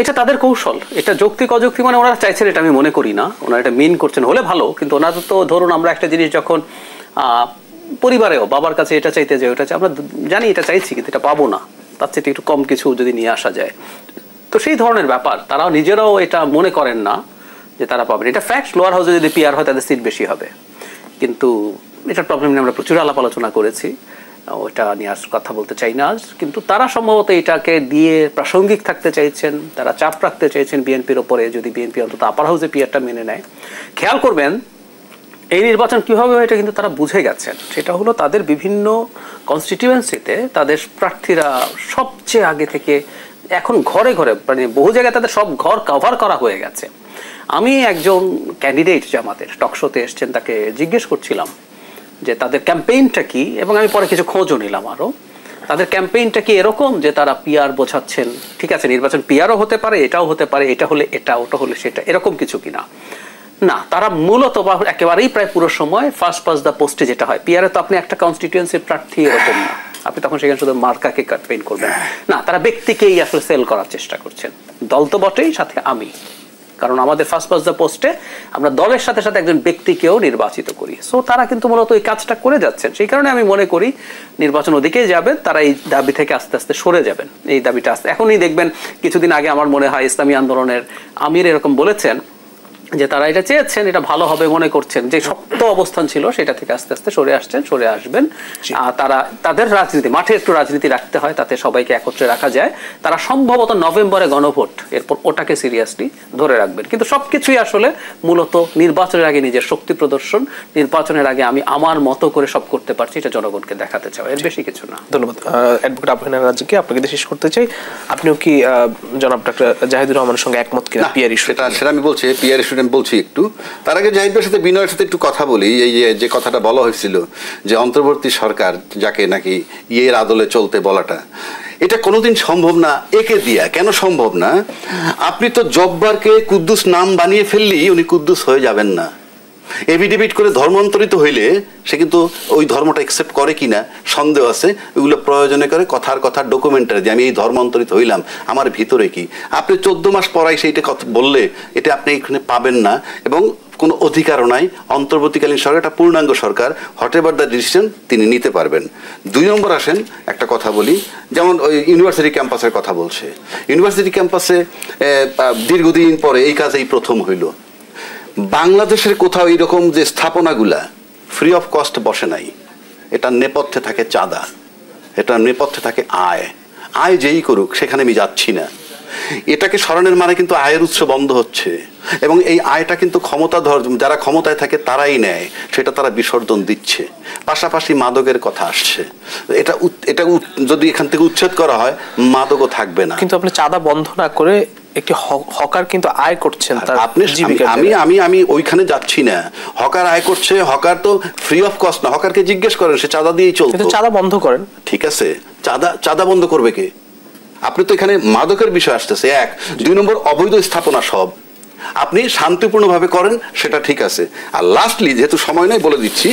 এটা তাদের কৌশল, এটা যৌক্তিক অযৌক্তিক মানে ওনারা চাইছেন এটা আমি মনে করি না। ওনারা এটা মিন করছেন হলে ভালো, কিন্তু ওনাদের তো ধরুন আমরা একটা জিনিস যখন পরিবারেও বাবার কাছে এটা চাইতে যাই, ওটা আমরা জানি এটা চাইছি কিন্তু এটা পাবো না, তার চেয়ে একটু কম কিছু যদি নিয়ে আসা যায়, তো সেই ধরনের ব্যাপার তারাও নিজেরাও এটা মনে করেন না যে তারা পাবেন। এটা ফ্যাক্ট, লোয়ার হাউসে যদি পিআর হয় তাদের সিট বেশি হবে, কিন্তু এটার প্রবলেম নিয়ে আমরা প্রচুর আলাপ আলোচনা করেছি, ওটা নিয়ে আর কথা বলতে চাই না আজ। কিন্তু তারা সম্ভবত এটাকে দিয়ে প্রাসঙ্গিক থাকতে চাইছেন, তারা চাপ রাখতে চাইছেন বিএনপির ওপরে, যদি বিএনপি অন্তত আপার হাউসে পিআরটা মেনে নেয়। খেয়াল করবেন এই নির্বাচন কিভাবে হয় এটা কিন্তু তারা বুঝে গেছেন। সেটা হলো তাদের বিভিন্ন কনস্টিটিউয়েন্সিতে তাদের প্রার্থীরা সবচেয়ে আগে থেকে এখন ঘরে ঘরে, মানে বহু জায়গায় তাদের সব ঘর কভার করা হয়ে গেছে। আমি একজন ক্যান্ডিডেট জামাতের টকশোতে এসছেন, তাকে জিজ্ঞেস করছিলাম যে তাদের ক্যাম্পেইনটা কি, এবং আমি পরে কিছু খোঁজও নিলাম আরও। তাদের ক্যাম্পেইনটা কি এরকম যে তারা পিআর বোঝাচ্ছেন, ঠিক আছে নির্বাচন পিআরও হতে পারে, এটাও হতে পারে, এটা হলে এটা, ওটা হলে সেটা, এরকম কিছু কিনা? না, তারা মূলত একেবারেই প্রায় পুরো সময় ফার্স্ট পাস দ্য পোস্টে যেটা হয়, পিআরে তো আপনি একটা কনস্টিটিউয়েন্সির প্রার্থী এরকম না, আপনি তখন সেখানে শুধু মার্কাকে ক্যাম্পেইন করবেন না, তারা ব্যক্তিকেই আসলে সেল করার চেষ্টা করছেন। দল তো বটেই, সাথে আমি, কারণ আমাদের ফার্স্ট পাস দ্য পোস্টে আমরা দলের সাথে সাথে একজন ব্যক্তিকেও নির্বাচিত করি। সো তারা কিন্তু মূলত এই কাজটা করে যাচ্ছেন। সেই কারণে আমি মনে করি নির্বাচন ওদিকেই যাবে, তারা এই দাবি থেকে আস্তে আস্তে সরে যাবেন। এই দাবিটা আস্তে, এখনই দেখবেন কিছুদিন আগে আমার মনে হয় ইসলামী আন্দোলনের আমির এরকম বলেছেন যে তারা এটা চেয়েছেন, এটা ভালো হবে মনে করছেন, যে শক্ত অবস্থান ছিল সেটা থেকে আস্তে আস্তে সরে আসছেন, সরে আসবেন। তারা তাদের রাজনীতি, মাঠে একটু রাজনীতি রাখতে হয়, তাতে সবাইকে একত্রে রাখা যায়। তারা সম্ভবত নভেম্বরে গণভোট, এরপর ওটাকে সিরিয়াসলি ধরে রাখবেন। কিন্তু সবকিছুই আসলে মূলত নির্বাচনের আগে নিজের শক্তি প্রদর্শন, নির্বাচনের আগে আমি আমার মতো করে সব করতে পারছি, এটা জনগণকে দেখাতে চাও, এর বেশি কিছু না। ধন্যবাদ অ্যাডভোকেট আবু হেনা রাজ্জাককে। আপনাকে শেষ করতে চাই, আপনিও কি জনাব ডক্টর জাহিদুর রহমানের সঙ্গে একমত কিনা পিআর ইস্যু? সেটা আমি বলছি, পিআর ইস্যু আমি বলছি একটু। তার আগে জাহিদ ভাইয়ের সাথে বিনয়ের সাথে একটু কথা বলি। এই যে কথাটা বলা হয়েছিল যে অন্তর্বর্তী সরকার যাকে নাকি ইয়ের আদলে চলতে বলাটা, এটা কোনোদিন সম্ভব না একে দিয়া। কেন সম্ভব না? আপনি তো জব্বারকে কুদ্দুস নাম বানিয়ে ফেললেই উনি কুদ্দুস হয়ে যাবেন না। এভিডেভিট করে ধর্মান্তরিত হইলে সে কিন্তু ওই ধর্মটা অ্যাকসেপ্ট করে কিনা সন্দেহ আছে। ওইগুলো প্রয়োজনে করে কথার ডকুমেন্টারি যে আমি এই ধর্মান্তরিত হইলাম, আমার ভিতরে কি। আপনি 14 মাস পরাই সেইটা কথা বললে এটা আপনি এখানে পাবেন না, এবং কোনো অধিকারও নাই। অন্তর্বর্তীকালীন সরকার একটা পূর্ণাঙ্গ সরকার, হট এভার দ্য ডিসিশন তিনি নিতে পারবেন। 2 নম্বর আসেন একটা কথা বলি, যেমন ওই ইউনিভার্সিটি ক্যাম্পাসের কথা বলছে। ইউনিভার্সিটি ক্যাম্পাসে দীর্ঘদিন পরে এই কাজ এই প্রথম হইল। বাংলাদেশের কোথাও এইরকম যে স্থাপনাগুলা ফ্রি অফ কস্ট বসে নাই। এটার নেপথ্যে থাকে চাঁদা, এটার নেপথ্যে থাকে আয় যেই করুক সেখানে আমি যাচ্ছি না। এটাকে স্মরণের মানে কিন্তু আয়ের উৎস বন্ধ হচ্ছে, এবং এই আয়টা কিন্তু ক্ষমতাধর যারা ক্ষমতায় থাকে তারাই নেয়, সেটা তারা বিসর্জন দিচ্ছে। পাশাপাশি মাদকের কথা আসছে, এটা যদি এখান থেকে উচ্ছেদ করা হয় মাদকও থাকবে না। কিন্তু আপনি চাঁদা বন্ধ না করে একটি হকার কিন্তু আয় করছেন তার জীবিকা। আমি ওইখানে যাচ্ছি না। হকার আয় করছে, হকার তো ফ্রি অফ কস্ট না। হকারকে জিজ্ঞেস করেন, সে চাঁদা দিয়েই চলছে। চাঁদা বন্ধ করেন, ঠিক আছে, চাঁদা বন্ধ করবে কে? আপনি তো এখানে মাদকের বিষয় আসতেছে 1। 2 নম্বর অবৈধ স্থাপনা সব আপনি শান্তিপূর্ণভাবে করেন, সেটা ঠিক আছে। আর লাস্টলি, যেহেতু সময় নাই বলে দিচ্ছি,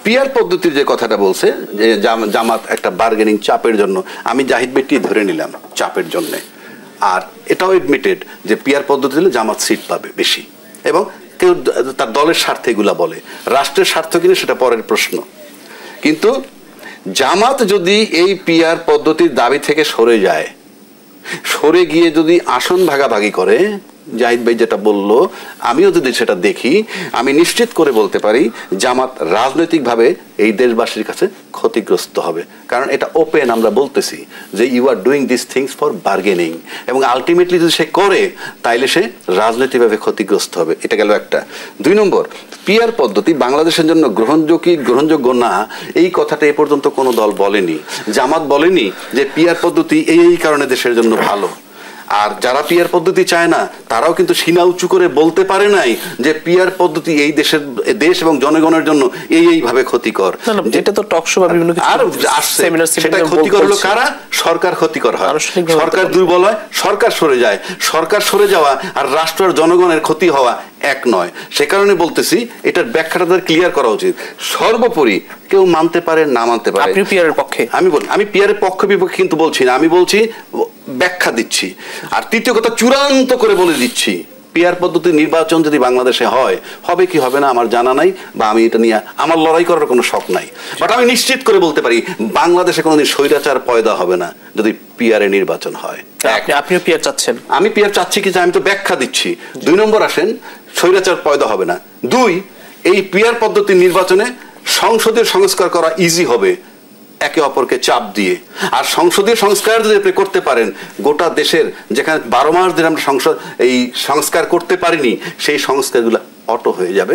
পিয়ার পদ্ধতির যে কথাটা বলছে যে জামাত একটা বার্গেনিং চাপের জন্য, আমি জাহিদ বেটি ধরে নিলাম চাপের জন্য, আর এটাও এডমিটেড যে পিয়ার পদ্ধতি দিলে জামাত সিট পাবে বেশি, এবং কেউ তার দলের স্বার্থে এগুলা বলে, রাষ্ট্রের স্বার্থ কিনা সেটা পরের প্রশ্ন। কিন্তু জামাত যদি এই পিয়ার পদ্ধতির দাবি থেকে সরে যায়, সরে গিয়ে যদি আসন ভাগাভাগি করে, জাহিদ ভাই যেটা বললো, আমিও যদি সেটা দেখি, আমি নিশ্চিত করে বলতে পারি জামাত রাজনৈতিকভাবে এই দেশবাসীর কাছে ক্ষতিগ্রস্ত হবে। কারণ এটা ওপেন আমরা বলতেছি যে you are doing this things for bargaining, এবং আলটিমেটলি যদি সে করে তাইলে সে রাজনৈতিকভাবে ক্ষতিগ্রস্ত হবে। এটা গেল একটা। 2 নম্বর, পিয়ার পদ্ধতি বাংলাদেশের জন্য গ্রহণযোগ্য না, এই কথাটা এ পর্যন্ত কোনো দল বলেনি। জামাত বলেনি যে পিয়ার পদ্ধতি এই কারণে দেশের জন্য ভালো। আর যারা পিয়ার পদ্ধতি চায় না তারাও কিন্তু সিনা উঁচু করে বলতে পারে নাই যে পিয়ার পদ্ধতি এই দেশ এবং জনগণের জন্য এইভাবে ক্ষতিকর। এটা তো টক শো বা বিভিন্ন কিছু আর আসছে, সেটা ক্ষতিকর হলো কারা? সরকার ক্ষতিকর হয়, সরকার দুর্বল হয়, সরকার সরে যায়। সরকার সরে যাওয়া আর রাষ্ট্র আর জনগণের ক্ষতি হওয়া এক নয়। সে কারণে বলতেছি এটার ব্যাখ্যাটা তাদের ক্লিয়ার করা উচিত। সর্বোপরি কেউ মানতে পারে না মানতে পারে, আপনি পিয়ারের পক্ষে, আমি পিয়ারের পক্ষ বিপক্ষে কিন্তু বলছি না, আমি বলছি ব্যাখ্যা দিচ্ছি। আর তৃতীয় কথা, চূড়ান্ত করে বলে দিচ্ছি, পিয়ার পদ্ধতি নির্বাচন যদি বাংলাদেশে হয়, হবে কি হবে না আমার জানা নাই, বা আমি এটা নিয়ে আমার লড়াই করার কোনো শখ নাই। বাট আমি নিশ্চিত করে বলতে পারি বাংলাদেশে কোনোদিন স্বৈরাচার পয়দা হবে না যদি পিয়ারে নির্বাচন হয়। আপনিও পিয়ার চাচ্ছেন? আমি পিয়ার চাচ্ছি কি, আমি তো ব্যাখ্যা দিচ্ছি। 2 নম্বর আসেন, স্বৈরাচার পয়দা হবে না। 2, এই পিয়ার পদ্ধতি নির্বাচনে সংসদীয় সংস্কার করা ইজি হবে একে অপরকে চাপ দিয়ে। আর সংসদীয় সংস্কার যদি আপনি করতে পারেন, গোটা দেশের যেখানে 12 মাস ধরে আমরা এই সংস্কার করতে পারিনি, সেই সংস্কারগুলো অটো হয়ে যাবে।